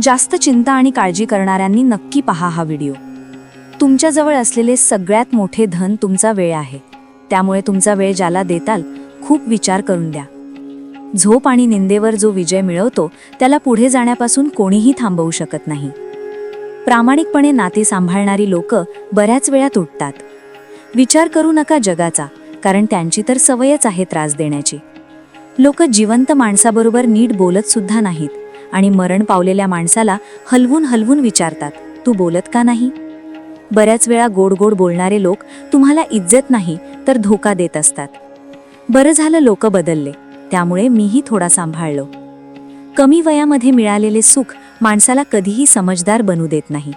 जास्त चिंता आणि काळजी करणाऱ्यांनी नक्की पहा हा व्हिडिओ. तुमच्याजवळ असलेले सगळ्यात मोठे धन तुमचा वेळ आहे. त्यामुळे तुमचा वेळ ज्याला देताल खूप विचार करून द्या. झोप आणि निंदेवर जो विजय मिळवतो त्याला पुढे जाण्यापासून कोणीही थांबवू शकत नाही. प्रामाणिकपणे नाते सांभाळणारी लोक बऱ्याच वेळा तुटतात. विचार करू नका जगाचा, कारण त्यांची तर सवयच आहे त्रास देण्याची. लोक जिवंत माणसाबरोबर नीट बोलत सुद्धा नाहीत आणि मरण पावलेल्या माणसाला हलवून हलवून विचारतात, तू बोलत का नाही? बऱ्याच वेळा गोड गोड बोलणारे लोक तुम्हाला इज्जत नाही तर धोका देत असतात. बरं झालं लोक बदलले, त्यामुळे मीही थोडा सांभाळलो. कमी वयामध्ये मिळालेले सुख माणसाला कधीही समजदार बनू देत नाही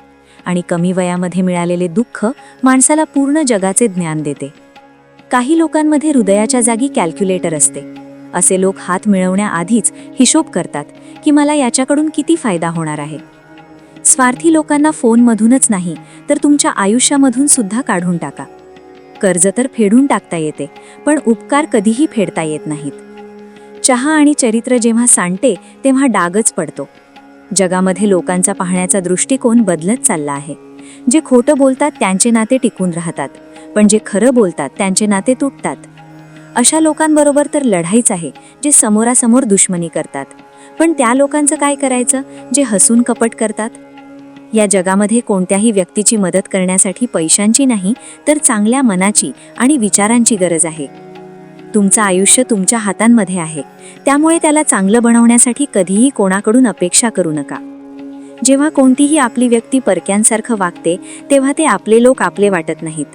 आणि कमी वयामध्ये मिळालेले दुःख माणसाला पूर्ण जगाचे ज्ञान देते. काही लोकांमध्ये हृदयाच्या जागी कॅल्क्युलेटर असते. असे लोक हात मिळवण्याआधीच हिशोब करतात की मला याच्याकडून किती फायदा होणार आहे. स्वार्थी लोकांना फोनमधूनच नाही तर तुमच्या आयुष्यामधून सुद्धा काढून टाका. कर्ज तर फेडून टाकता येते, पण उपकार कधीही फेडता येत नाहीत. चहा आणि चरित्र जेव्हा सांडते तेव्हा डागच पडतो. जगामध्ये लोकांचा पाहण्याचा दृष्टिकोन बदलत चालला आहे. जे खोटं बोलतात त्यांचे नाते टिकून राहतात, पण जे खरं बोलतात त्यांचे नाते तुटतात. अशा लोकांबरोबर तर लढाईच आहे जे समोरासमोर दुश्मनी करतात. पण त्या लोकांचं काय करायचं जे हसून कपट करतात? या जगामध्ये कोणत्याही व्यक्तीची मदत करण्यासाठी पैशांची नाही तर चांगल्या मनाची आणि विचारांची गरज आहे. तुमचं आयुष्य तुमच्या हातांमध्ये आहे, त्यामुळे त्याला चांगलं बनवण्यासाठी कधीही कोणाकडून अपेक्षा करू नका. जेव्हा कोणतीही आपली व्यक्ती परक्यांसारखं वागते तेव्हा ते आपले लोक आपले वाटत नाहीत.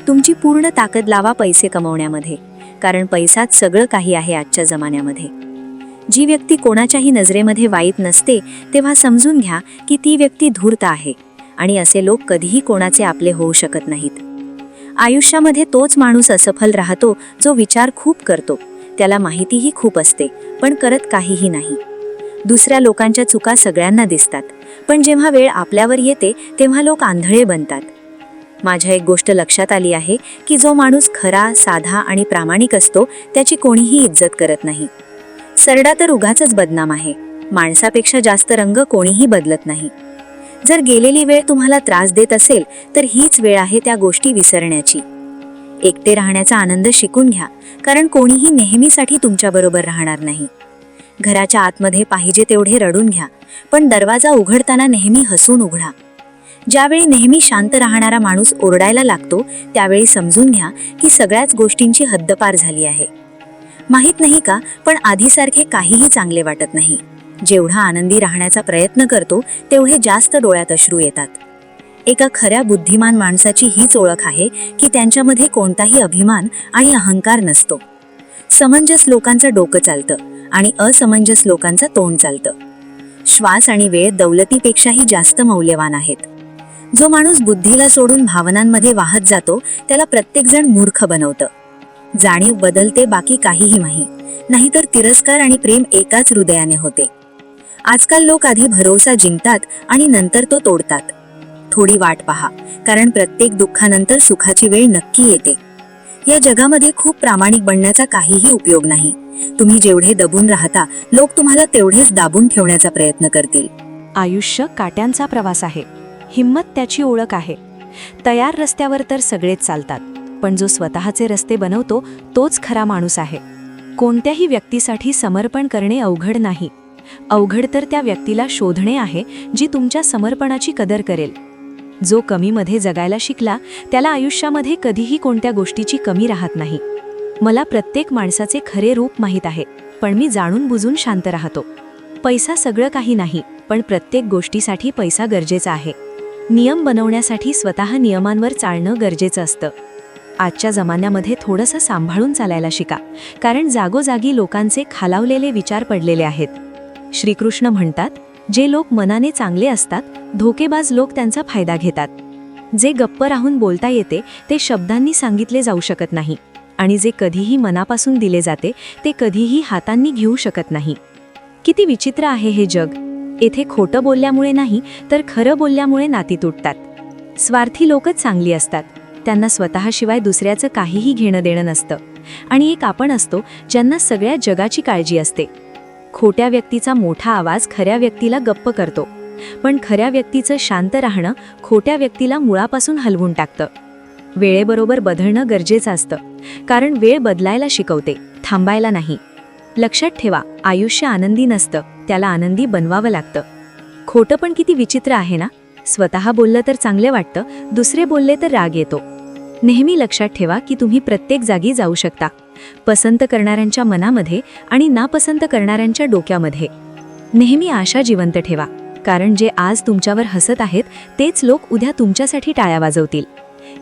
तुमची पूर्ण ताकद लावा पैसे कमवण्यामध्ये, कारण पैसाच सगळं काही आहे आजच्या जमान्यामध्ये. जी व्यक्ती कोणाच्याही नजरेमध्ये वाईट नसते तेव्हा समजून घ्या की ती व्यक्ती धूर्त आहे आणि असे लोक कधीही कोणाचे आपले होऊ शकत नाहीत. आयुष्यामध्ये तोच माणूस असफल राहतो जो विचार खूप करतो, त्याला माहितीही खूप असते पण करत काहीही नाही. दुसऱ्या लोकांच्या चुका सगळ्यांना दिसतात, पण जेव्हा वेळ आपल्यावर येते तेव्हा लोक आंधळे बनतात. माझ्या एक गोष्ट लक्षात आली आहे की जो माणूस खरा, साधा आणि प्रामाणिक असतो त्याची कोणीही इज्जत करत नाही. सरडा तर उगाचच बदनाम आहे. माणसापेक्षा जास्त रंग कोणीही बदलत नाही. जर गेलेली वेळ तुम्हाला त्रास देत असेल तर हीच वेळ आहे त्या गोष्टी विसरण्याची. एकटे राहण्याचा आनंद शिकून घ्या, कारण कोणीही नेहमीसाठी तुमच्याबरोबर राहणार नाही. घराच्या आतमध्ये पाहिजे तेवढे रडून घ्या, पण दरवाजा उघडताना नेहमी हसून उघडा. ज्यावेळी नेहमी शांत राहणारा माणूस ओरडायला लागतो त्यावेळी समजून घ्या की सगळ्याच गोष्टींची हद्दपार झाली आहे. माहित नाही का, पण आधीसारखे काहीही चांगले वाटत नाही. जेवढा आनंदी राहण्याचा प्रयत्न करतो तेवढे जास्त डोळ्यात अश्रू येतात. एका खऱ्या बुद्धिमान माणसाची हीच ओळख आहे की त्यांच्यामध्ये कोणताही अभिमान आणि अहंकार नसतो. समंजस लोकांचं डोकं चालतं आणि असमंजस लोकांचं तोंड चालतं. श्वास आणि वेळ दौलतीपेक्षाही जास्त मौल्यवान आहेत. जो माणूस बुद्धीला सोडून भावनांमध्ये वाहत जातो त्याला प्रत्येकजण मूर्ख बनवतं. जाणीव बदलते, बाकी काहीही नाहीतर तिरस्कार आणि प्रेम एकाच हृदयाने होते. आजकाल लोक आधी भरोसा जिंकतात आणि नंतर तो तोडतात. थोडी वाट पहा, कारण प्रत्येक दुःखानंतर सुखाची वेळ नक्की येते. या जगामध्ये खूप प्रामाणिक बनण्याचा काहीही उपयोग नाही. तुम्ही जेवढे दबून राहता लोक तुम्हाला तेवढेच दाबून ठेवण्याचा प्रयत्न करतील. आयुष्य काट्यांचा प्रवास आहे, हिम्मत त्याची ओळख आहे. तयार रस्त्यावर तर सगळेच चालतात, पण जो स्वतःचे रस्ते बनवतो तोच खरा माणूस आहे. कोणत्याही व्यक्तीसाठी समर्पण करणे अवघड नाही. अवघड तर त्या व्यक्तीला शोधणे आहे जी तुमच्या समर्पणाची कदर करेल. जो कमीमध्ये जगायला शिकला त्याला आयुष्यामध्ये कधीही कोणत्या गोष्टीची कमी राहत नाही. मला प्रत्येक माणसाचे खरे रूप माहीत आहे, पण मी जाणून बुजून शांत राहतो. पैसा सगळं काही नाही, पण प्रत्येक गोष्टीसाठी पैसा गरजेचा आहे. नियम बनवण्यासाठी स्वतः नियमांवर चालणं गरजेचं असतं. आजच्या जमान्यामध्ये थोडंसं सांभाळून चालायला शिका, कारण जागोजागी लोकांचे खालावलेले विचार पडलेले आहेत. श्रीकृष्ण म्हणतात, जे लोक मनाने चांगले असतात धोकेबाज लोक त्यांचा फायदा घेतात. जे गप्प राहून बोलता येते ते शब्दांनी सांगितले जाऊ शकत नाही, आणि जे कधीही मनापासून दिले जाते ते कधीही हातांनी घेऊ शकत नाही. किती विचित्र आहे हे जग. येथे खोटं बोलल्यामुळे नाही तर खरं बोलल्यामुळे नाती तुटतात. स्वार्थी लोकच चांगली असतात, त्यांना स्वतःशिवाय दुसऱ्याचं काहीही घेणं देणं नसतं. आणि एक आपण असतो ज्यांना सगळ्या जगाची काळजी असते. खोट्या व्यक्तीचा मोठा आवाज खऱ्या व्यक्तीला गप्प करतो. पण खऱ्या व्यक्तीचं शांत राहणं खोट्या व्यक्तीला मुळापासून हलवून टाकतं. वेळेबरोबर बदलणं गरजेचं असतं, कारण वेळ बदलायला शिकवते, थांबायला नाही. लक्षात ठेवा, आयुष्य आनंदी नसतं, त्याला आनंदी बनवावं लागतं. खोटं पण किती विचित्र आहे ना. स्वतः बोललं तर चांगले वाटतं, दुसरे बोलले तर राग येतो. नेहमी लक्षात ठेवा की तुम्ही प्रत्येक जागी जाऊ शकता, पसंत करणाऱ्यांच्या मनामध्ये आणि नापसंत करणाऱ्यांच्या डोक्यामध्ये. नेहमी आशा जिवंत ठेवा, कारण जे आज तुमच्यावर हसत आहेत तेच लोक उद्या तुमच्यासाठी टाळ्या वाजवतील.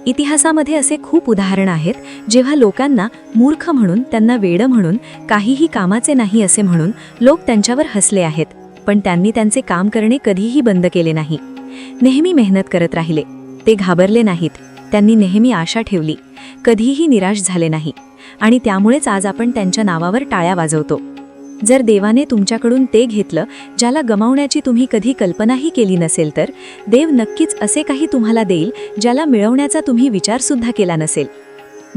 इतिहासामध्ये असे खूप उदाहरण आहेत जेव्हा लोकांना मूर्ख म्हणून, त्यांना वेडं म्हणून, काहीही कामाचे नाही असे म्हणून लोक त्यांच्यावर हसले आहेत, पण त्यांनी त्यांचे काम करणे कधीही बंद केले नाही. नेहमी मेहनत करत राहिले, ते घाबरले नाहीत, त्यांनी नेहमी आशा ठेवली, कधीही निराश झाले नाही, आणि त्यामुळेच आज आपण त्यांच्या नावावर टाळ्या वाजवतो. जर देवाने तुमच्याकडून ते घेतलं ज्याला गमावण्याची तुम्ही कधी कल्पनाही केली नसेल, तर देव नक्कीच असे काही तुम्हाला देईल ज्याला मिळवण्याचा तुम्ही विचारसुद्धा केला नसेल.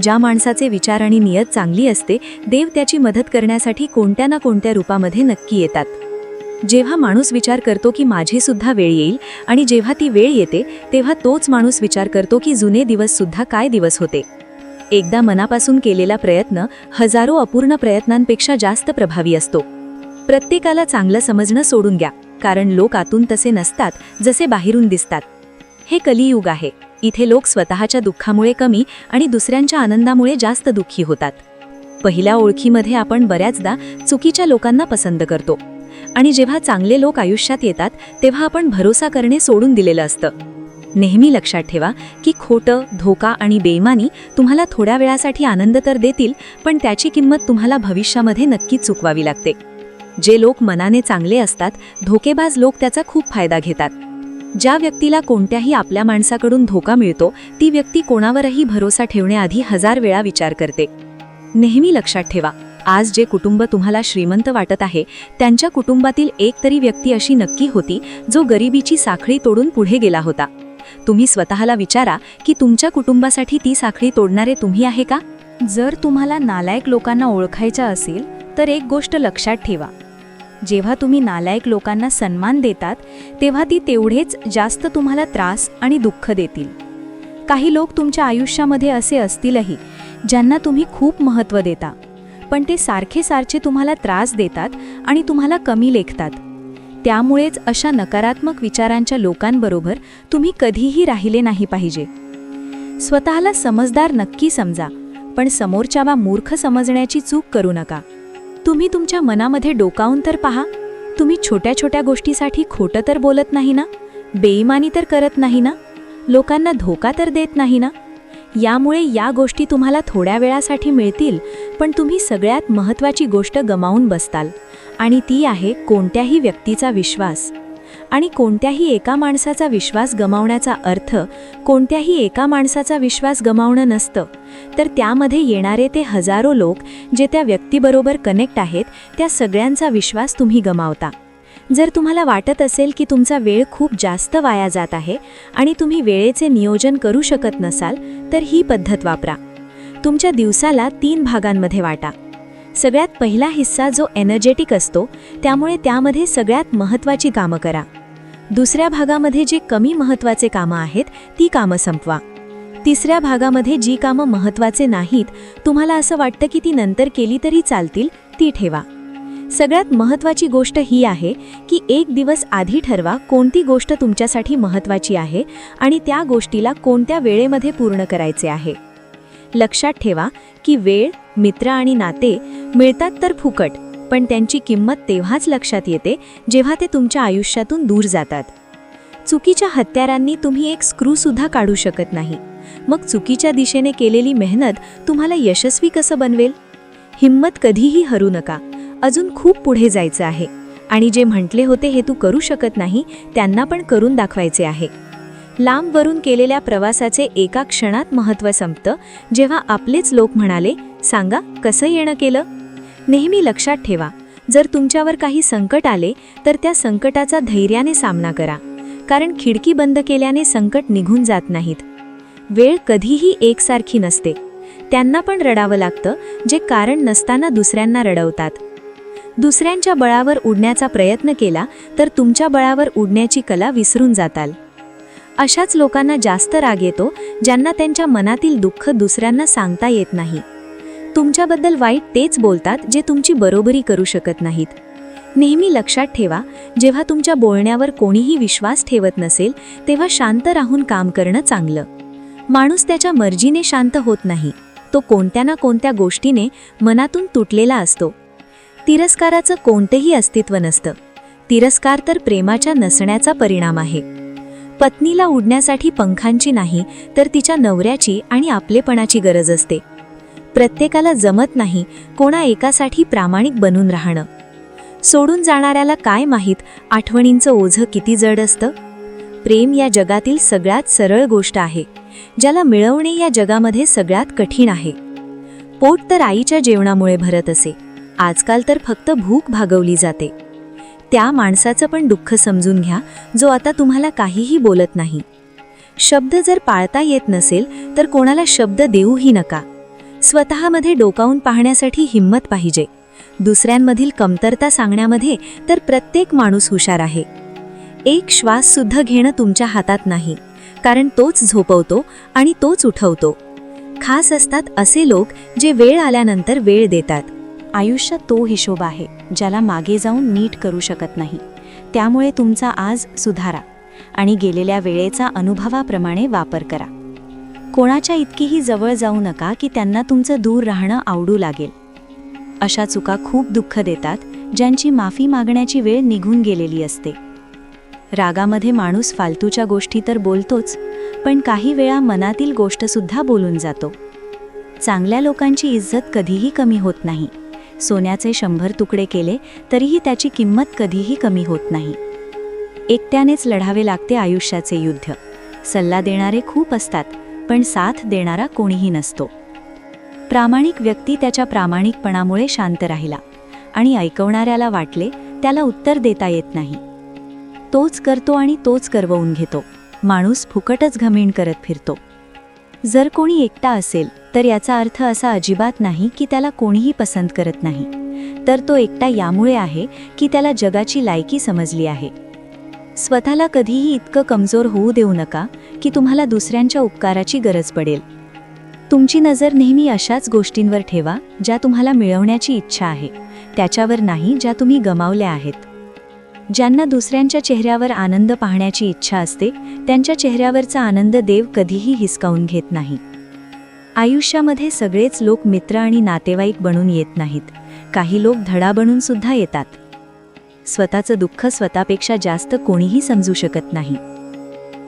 ज्या माणसाचे विचार आणि नियत चांगली असते, देव त्याची मदत करण्यासाठी कोणत्या ना कोणत्या रूपामध्ये नक्की येतात. जेव्हा माणूस विचार करतो की माझी सुद्धा वेळ येईल, आणि जेव्हा ती वेळ येते तेव्हा तोच माणूस विचार करतो की जुने दिवससुद्धा काय दिवस होते. एकदा मनापासून केलेला प्रयत्न हजारो अपूर्ण प्रयत्नांपेक्षा जास्त प्रभावी असतो. प्रत्येकाला चांगलं समजणं सोडून द्या, कारण लोक आतून तसे नसतात जसे बाहेरून दिसतात. हे कलियुग आहे. इथे लोक स्वतःच्या दुःखामुळे कमी आणि दुसऱ्यांच्या आनंदामुळे जास्त दुःखी होतात. पहिल्या ओळखीमध्ये आपण बऱ्याचदा चुकीच्या लोकांना पसंत करतो, आणि जेव्हा चांगले लोक आयुष्यात येतात तेव्हा आपण भरोसा करणे सोडून दिलेलं असतं. नेहमी लक्षात ठेवा की खोटं, धोका आणि बेईमानी तुम्हाला थोड्या वेळासाठी आनंद तर देतील, पण त्याची किंमत तुम्हाला भविष्यामध्ये नक्कीच चुकवावी लागते. जे लोक मनाने चांगले असतात, धोकेबाज लोक त्याचा खूप फायदा घेतात. ज्या व्यक्तीला कोणत्याही आपल्या माणसाकडून धोका मिळतो, ती व्यक्ती कोणावरही भरोसा ठेवण्याआधी 1000 वेळा विचार करते. नेहमी लक्षात ठेवा, आज जे कुटुंब तुम्हाला श्रीमंत वाटत आहे, त्यांच्या कुटुंबातील एक तरी व्यक्ती अशी नक्की होती जो गरिबीची साखळी तोडून पुढे गेला होता. तुम्ही स्वतःला विचारा की तुमच्या कुटुंबासाठी ती साखळी तोडणारे तुम्ही आहे का? जर तुम्हाला नालायक लोकांना ओळखायचं असेल तर एक गोष्ट लक्षात ठेवा, जेव्हा तुम्ही नालायक लोकांना सन्मान देतात तेव्हा ती तेवढेच जास्त तुम्हाला त्रास आणि दुःख देतील. काही लोक तुमच्या आयुष्यामध्ये असे असतीलही ज्यांना तुम्ही खूप महत्त्व देता, पण ते सारखे तुम्हाला त्रास देतात आणि तुम्हाला कमी लेखतात. त्यामुळेच अशा नकारात्मक विचारांच्या लोकांबरोबर तुम्ही कधीही राहिले नाही पाहिजे. स्वतःला समजदार नक्की समजा, पण समोरच्याला मूर्ख समजण्याची चूक करू नका. तुम्ही तुमच्या मनामध्ये डोकावून तर पहा, तुम्ही छोट्या छोट्या गोष्टीसाठी खोटं तर बोलत नाही ना, बेईमानी तर करत नाही ना, लोकांना धोका तर देत नाही ना. यामुळे या गोष्टी तुम्हाला थोड्या वेळासाठी मिळतील, पण तुम्ही सगळ्यात महत्त्वाची गोष्ट गमावून बसताल, आणि ती आहे कोणत्याही व्यक्तीचा विश्वास. आणि कोणत्याही एका माणसाचा विश्वास गमावण्याचा अर्थ कोणत्याही एका माणसाचा विश्वास गमावणं नसतं, तर त्यामध्ये येणारे ते हजारो लोक जे त्या व्यक्तीबरोबर कनेक्ट आहेत, त्या सगळ्यांचा विश्वास तुम्ही गमावता. जर तुम्हाला वाटत असेल की तुमचा वेळ खूप जास्त वाया जात आहे आणि तुम्ही वेळेचे नियोजन करू शकत नसाल, तर ही पद्धत वापरा. तुमच्या दिवसाला 3 भागांमध्ये वाटा. सगळ्यात पहिला हिस्सा जो एनर्जेटिक असतो, त्यामुळे त्यामध्ये सगळ्यात महत्त्वाची कामं करा. दुसऱ्या भागामध्ये जे कमी महत्त्वाचे कामं आहेत ती कामं संपवा. तिसऱ्या भागामध्ये जी कामं महत्त्वाचे नाहीत, तुम्हाला असं वाटतं की ती नंतर केली तरी चालतील, ती ठेवा. सगळ्यात महत्त्वाची गोष्ट ही आहे की एक दिवस आधी ठरवा कोणती गोष्ट तुमच्यासाठी महत्त्वाची आहे आणि त्या गोष्टीला कोणत्या वेळेमध्ये पूर्ण करायचे आहे. लक्षात ठेवा की वेळ, मित्र आणि नाते मिळतात तर फुकट, पण त्यांची किंमत तेव्हाच लक्षात येते जेव्हा ते तुमच्या आयुष्यातून दूर जातात. चुकीच्या हत्यारांनी तुम्ही एक स्क्रूसुद्धा काढू शकत नाही. मग चुकीच्या दिशेने केलेली मेहनत तुम्हाला यशस्वी कसं बनवेल? हिम्मत कधीही हरू नका. अजून खूप पुढे जायचं आहे, आणि जे म्हटले होते हे तू करू शकत नाही, त्यांना पण करून दाखवायचे आहे. लांबवरून केलेल्या प्रवासाचे एका क्षणात महत्त्व संपतं, जेव्हा आपलेच लोक म्हणाले, सांगा कसं येणं केलं? नेहमी लक्षात ठेवा, जर तुमच्यावर काही संकट आले तर त्या संकटाचा धैर्याने सामना करा, कारण खिडकी बंद केल्याने संकट निघून जात नाहीत. वेळ कधीही एकसारखी नसते. त्यांना पण रडावं लागतं जे कारण नसताना दुसऱ्यांना रडवतात. दुसऱ्यांच्या बळावर उडण्याचा प्रयत्न केला तर तुमच्या बळावर उडण्याची कला विसरून जाताल. अशाच लोकांना जास्त राग येतो ज्यांना त्यांच्या मनातील दुःख दुसऱ्यांना सांगता येत नाही. तुमच्याबद्दल वाईट तेच बोलतात जे तुमची बरोबरी करू शकत नाहीत. नेहमी लक्षात ठेवा, जेव्हा तुमच्या बोलण्यावर कोणीही विश्वास ठेवत नसेल तेव्हा शांत राहून काम करणं चांगलं. माणूस त्याच्या मर्जीने शांत होत नाही, तो कोणत्या ना कोणत्या गोष्टीने मनातून तुटलेला असतो. तिरस्काराचं कोणतेही अस्तित्व नसतं. तिरस्कार तर प्रेमाच्या नसण्याचा परिणाम आहे. पत्नीला उडण्यासाठी पंखांची नाही तर तिच्या नवऱ्याची आणि आपलेपणाची गरज असते. प्रत्येकाला जमत नाही कोणा एकासाठी प्रामाणिक बनून राहणं. सोडून जाणाऱ्याला काय माहीत आठवणींचं ओझं किती जड असतं. प्रेम या जगातील सगळ्यात सरळ गोष्ट आहे, ज्याला मिळवणे या जगामध्ये सगळ्यात कठीण आहे. पोट तर आईच्या जेवणामुळे भरत असे, आजकाल तर फक्त भूक भागवली जाते. त्या माणसाचं पण दुःख समजून घ्या जो आता तुम्हाला काहीही बोलत नाही. शब्द जर पाळता येत नसेल तर कोणाला शब्द देऊही नका. स्वतःमध्ये डोकावून पाहण्यासाठी हिंमत पाहिजे. दुसऱ्यांमधील कमतरता सांगण्यामध्ये तर प्रत्येक माणूस हुशार आहे. एक श्वास सुद्धा घेणं तुमच्या हातात नाही, कारण तोच झोपवतो आणि तोच उठवतो. खास असतात असे लोक जे वेळ आल्यानंतर वेळ देतात. आयुष्य तो हिशोब आहे ज्याला मागे जाऊन नीट करू शकत नाही. त्यामुळे तुमचा आज सुधारा आणि गेलेल्या वेळेचा अनुभवाप्रमाणे वापर करा. कोणाच्या इतकीही जवळ जाऊ नका की त्यांना तुमचं दूर राहणं आवडू लागेल. अशा चुका खूप दुःख देतात ज्यांची माफी मागण्याची वेळ निघून गेलेली असते. रागामध्ये माणूस फालतूच्या गोष्टी तर बोलतोच, पण काही वेळा मनातील गोष्टसुद्धा बोलून जातो. चांगल्या लोकांची इज्जत कधीही कमी होत नाही. सोन्याचे 100 तुकडे केले तरीही त्याची किंमत कधीही कमी होत नाही. एकट्यानेच लढावे लागते आयुष्याचे युद्ध. सल्ला देणारे खूप असतात, पण साथ देणारा कोणीही नसतो. प्रामाणिक व्यक्ती त्याच्या प्रामाणिकपणामुळे शांत राहिला आणि ऐकवणाऱ्याला वाटले त्याला उत्तर देता येत नाही. तोच करतो आणि तोच करवून घेतो. माणूस फुकटच घमेंड करत फिरतो. जर कोणी एकटा असेल तर याचा अर्थ असा अजिबात नाही की त्याला कोणीही पसंत करत नाही, तर तो एकटा यामुळे आहे की त्याला जगाची लायकी समजली आहे. स्वतःला कधीही इतकं कमजोर होऊ देऊ नका की तुम्हाला दुसऱ्यांच्या उपकाराची गरज पडेल. तुमची नजर नेहमी अशाच गोष्टींवर ठेवा ज्या तुम्हाला मिळवण्याची इच्छा आहे, त्याच्यावर नाही ज्या तुम्ही गमावल्या आहेत. ज्यांना दुसऱ्यांच्या चेहऱ्यावर आनंद पाहण्याची इच्छा असते त्यांच्या चेहऱ्यावरचा आनंद देव कधीही हिसकावून घेत नाही. आयुष्यामध्ये सगळेच लोक मित्र आणि नातेवाईक बनून येत नाहीत. काही लोक धडा बनून सुद्धा येतात. स्वतःचं दुःख स्वतःपेक्षा जास्त कोणीही समजू शकत नाही.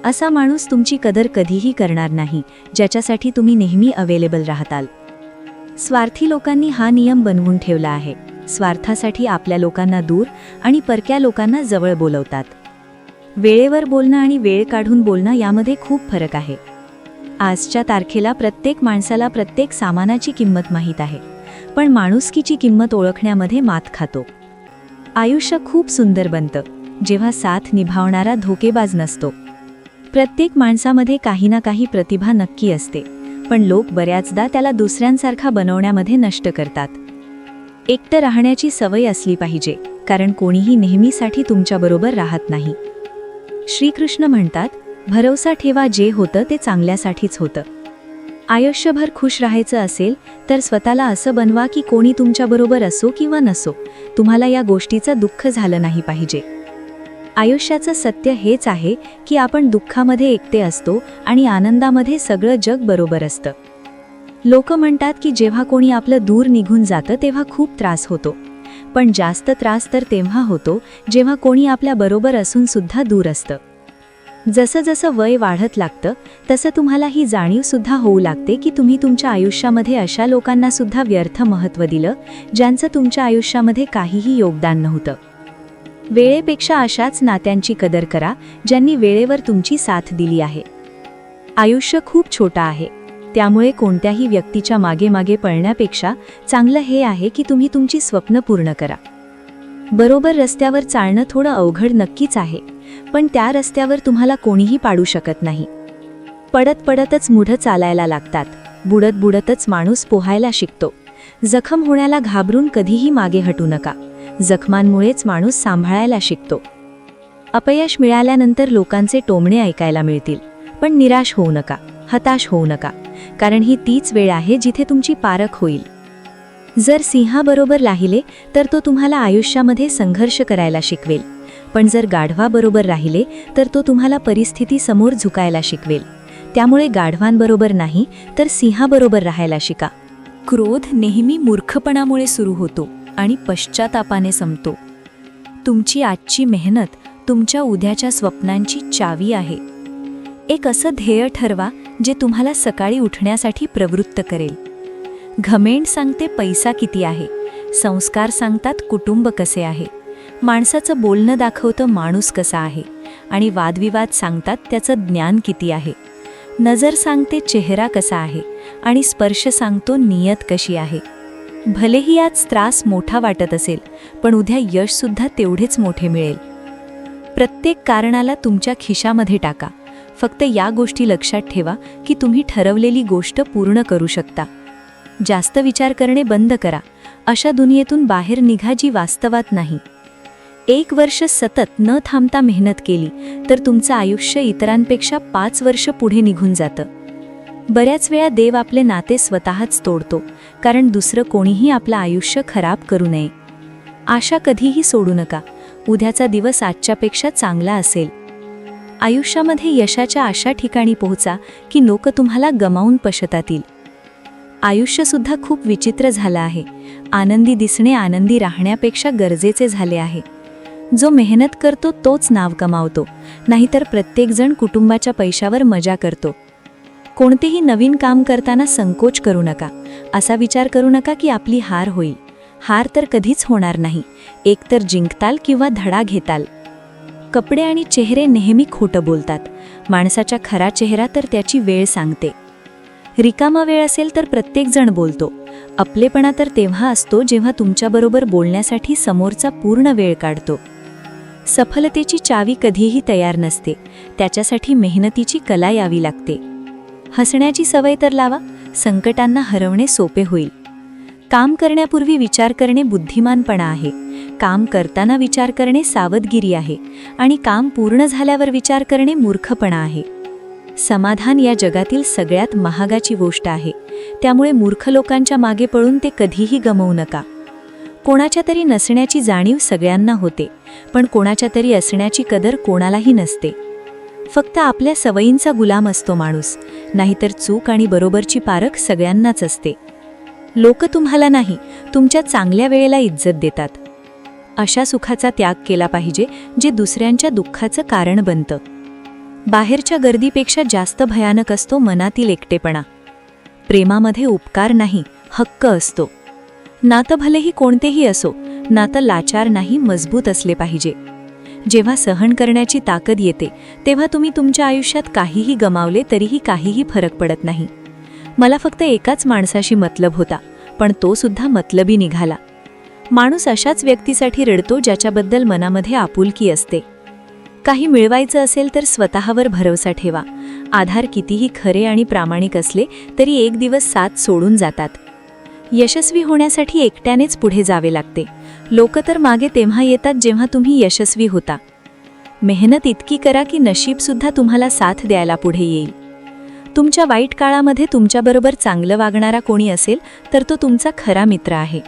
असा माणूस तुमची कदर कधीही करणार नाही ज्याच्यासाठी तुम्ही नेहमी अवेलेबल राहताल. स्वार्थी लोकांनी हा नियम बनवून ठेवला आहे. स्वार्थासाठी आपल्या लोकांना दूर आणि परक्या लोकांना जवळ बोलवतात. वेळेवर बोलणं आणि वेळ काढून बोलणं यामध्ये खूप फरक आहे. आजच्या तारखेला प्रत्येक माणसाला प्रत्येक सामानाची किंमत माहीत आहे, पण माणुसकीची किंमत ओळखण्यामध्ये मात खातो. आयुष्य खूप सुंदर बनतं जेव्हा साथ निभावणारा धोकेबाज नसतो. प्रत्येक माणसामध्ये काही ना काही प्रतिभा नक्की असते, पण लोक बऱ्याचदा त्याला दुसऱ्यांसारखा बनवण्यामध्ये नष्ट करतात. एकटं राहण्याची सवय असली पाहिजे, कारण कोणीही नेहमीसाठी तुमच्याबरोबर राहत नाही. श्रीकृष्ण म्हणतात, भरवसा ठेवा, जे होतं ते चांगल्यासाठीच होतं. आयुष्यभर खुश राहायचं असेल तर स्वतःला असं बनवा की कोणी तुमच्याबरोबर असो किंवा नसो, तुम्हाला या गोष्टीचं दुःख झालं नाही पाहिजे. आयुष्याचं सत्य हेच आहे की आपण दुःखामध्ये एकटे असतो आणि आनंदामध्ये सगळं जग बरोबर असतं. लोक म्हणतात की जेव्हा कोणी आपलं दूर निघून जातं तेव्हा खूप त्रास होतो, पण जास्त त्रास तर तेव्हा होतो जेव्हा कोणी आपल्या बरोबर असून सुद्धा दूर असतं. जसं जसं वय वाढत लागतं तसं तुम्हाला ही जाणीव सुद्धा होऊ लागते की तुम्ही तुमच्या आयुष्यामध्ये अशा लोकांना सुद्धा व्यर्थ महत्त्व दिलं ज्यांचं तुमच्या आयुष्यामध्ये काहीही योगदान नव्हतं. वेळेपेक्षा अशाच नात्यांची कदर करा ज्यांनी वेळेवर तुमची साथ दिली आहे. आयुष्य खूप छोटं आहे, त्यामुळे कोणत्याही व्यक्तीच्या मागे मागे पळण्यापेक्षा चांगलं हे आहे की तुम्ही तुमची स्वप्न पूर्ण करा. बरोबर रस्त्यावर चालणं थोडं अवघड नक्कीच आहे, पण त्या रस्त्यावर तुम्हाला कोणीही पाडू शकत नाही. पडत पडतच मुढं चालायला लागतात, बुडत बुडतच माणूस पोहायला शिकतो. जखम होण्याला घाबरून कधीही मागे हटू नका, जखमांमुळेच माणूस सांभाळायला शिकतो. अपयश मिळाल्यानंतर लोकांचे टोमणे ऐकायला मिळतील, पण निराश होऊ नका, हताश होऊ नका, कारण ही तीच वेळ आहे जिथे तुमची पारख होईल. जर सिंहाबरोबर राहिले तर तो तुम्हाला आयुष्यामध्ये संघर्ष करायला शिकवेल, पण जर गाढवाबरोबर राहिले तर तो तुम्हाला परिस्थिती समोर झुकायला शिकवेल. त्यामुळे गाढवांबरोबर नाही तर सिंहाबरोबर राहायला शिका. क्रोध नेहमी मूर्खपणामुळे सुरू होतो आणि पश्चातापाने संपतो. तुमची आजची मेहनत तुमच्या उद्याच्या स्वप्नांची चावी आहे. एक असं ध्येय ठरवा जे तुम्हाला सकाळी उठण्यासाठी प्रवृत्त करेल. घमेंड सांगते पैसा किती आहे, संस्कार सांगतात कुटुंब कसे आहे, माणसाचं बोलणं दाखवतं माणूस कसा आहे, आणि वादविवाद सांगतात त्याचं ज्ञान किती आहे. नजर सांगते चेहरा कसा आहे आणि स्पर्श सांगतो नियत कशी आहे. भलेही आज त्रास मोठा वाटत असेल, पण उद्या यशसुद्धा तेवढेच मोठे मिळेल. प्रत्येक कारणाला तुमच्या खिशामध्ये टाका. फक्त या गोष्टी लक्षात ठेवा की तुम्ही ठरवलेली गोष्ट पूर्ण करू शकता. जास्त विचार करणे बंद करा. अशा दुनियेतून बाहेर निघा जी वास्तवात नाही. 1 वर्ष सतत न थांबता मेहनत केली तर तुमचं आयुष्य इतरांपेक्षा 5 वर्ष पुढे निघून जातं. बऱ्याच वेळा देव आपले नाते स्वतःच तोडतो, कारण दुसरं कोणीही आपलं आयुष्य खराब करू नये. आशा कधीही सोडू नका. उद्याचा दिवस आजच्यापेक्षा चांगला असेल. आयुष्यामध्ये यशाच्या अशा ठिकाणी पोहोचा की लोक तुम्हाला गमावून पश्चातातील. आयुष्यसुद्धा खूप विचित्र झालं आहे. आनंदी दिसणे आनंदी राहण्यापेक्षा गरजेचे झाले आहे. जो मेहनत करतो तोच नाव कमावतो, नाहीतर प्रत्येकजण कुटुंबाच्या पैशावर मजा करतो. कोणतेही नवीन काम करताना संकोच करू नका. असा विचार करू नका की आपली हार होईल. हार तर कधीच होणार नाही. एकतर जिंकताल किंवा धडा घेताल. कपडे आणि चेहरे नेहमी खोटं बोलतात. माणसाचा खरा चेहरा तर त्याची वेळ सांगते. रिकामा वेळ असेल तर प्रत्येकजण बोलतो. आपलेपणा तर तेव्हा असतो जेव्हा तुमच्याबरोबर बोलण्यासाठी समोरचा पूर्ण वेळ काढतो. सफलतेची चावी कधीही तयार नसते. त्याच्यासाठी मेहनतीची कला यावी लागते. हसण्याची सवय तर लावा. संकटांना हरवणे सोपे होईल. काम करण्यापूर्वी विचार करणे बुद्धिमानपणा आहे. काम करताना विचार करणे सावधगिरी आहे. आणि काम पूर्ण झाल्यावर विचार करणे मूर्खपणा आहे. समाधान या जगातील सगळ्यात महागाची गोष्ट आहे. त्यामुळे मूर्ख लोकांच्या मागे पळून ते कधीही गमावू नका. कोणाच्या तरी नसण्याची जाणीव सगळ्यांना होते, पण कोणाच्या तरी असण्याची कदर कोणालाही नसते. फक्त आपल्या सवयींचा गुलाम असतो माणूस, नाहीतर चूक आणि बरोबरची पारख सगळ्यांनाच असते. लोक तुम्हाला नाही, तुमच्या चांगल्या वेळेला इज्जत देतात. अशा सुखाचा त्याग केला पाहिजे जे दुसऱ्यांच्या दुःखाचं कारण बनतं. बाहेरच्या गर्दीपेक्षा जास्त भयानक असतो मनातील एकटेपणा. प्रेमामध्ये उपकार नाही, हक्क असतो. नातं भलेही कोणतेही असो, नातं लाचार नाही, मजबूत असले पाहिजे. जेव्हा सहन करण्याची ताकद येते तेव्हा तुम्ही तुमच्या आयुष्यात काहीही गमावले तरीही काहीही फरक पडत नाही. मला फक्त एकाच माणसाशी मतलब होता, पण तो सुद्धा मतलबी निघाला. माणूस अशाच व्यक्तीसाठी रडतो ज्याच्याबद्दल मनामध्ये आपुलकी असते. काही मिळवायचं असेल तर स्वतःवर भरवसा ठेवा. आधार कितीही खरे आणि प्रामाणिक असले तरी एक दिवस साथ सोडून जातात. यशस्वी होण्यासाठी एकट्यानेच पुढे जावे लागते. लोक तर मागे तेव्हा येतात जेव्हा तुम्ही यशस्वी होता. मेहनत इतकी करा की नशीबसुद्धा तुम्हाला साथ द्यायला पुढे येईल. तुमच्या वाईट काळामध्ये तुमच्याबरोबर चांगलं वागणारा कोणी असेल तर तो तुमचा खरा मित्र आहे.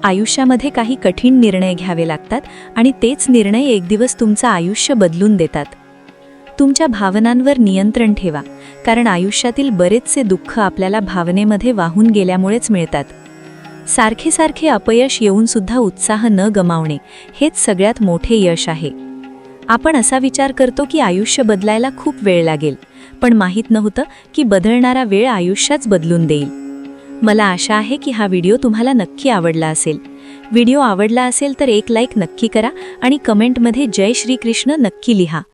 आयुष्यामध्ये काही कठीण निर्णय घ्यावे लागतात आणि तेच निर्णय एक दिवस तुमचं आयुष्य बदलून देतात. तुमच्या भावनांवर नियंत्रण ठेवा, कारण आयुष्यातील बरेचसे दुःख आपल्याला भावनेमध्ये वाहून गेल्यामुळेच मिळतात. सारखे सारखे अपयश येऊन सुद्धा उत्साह न गमावणे हेच सगळ्यात मोठे यश आहे. आपण असा विचार करतो की आयुष्य बदलायला खूप वेळ लागेल, पण माहीत नव्हतं की बदलणारा वेळ आयुष्याच बदलून देईल. मला आशा आहे की हा व्हिडिओ तुम्हाला नक्की आवडला असेल. व्हिडिओ आवडला असेल तर एक लाईक नक्की करा आणि कमेंटमध्ये जय श्री कृष्ण नक्की लिहा.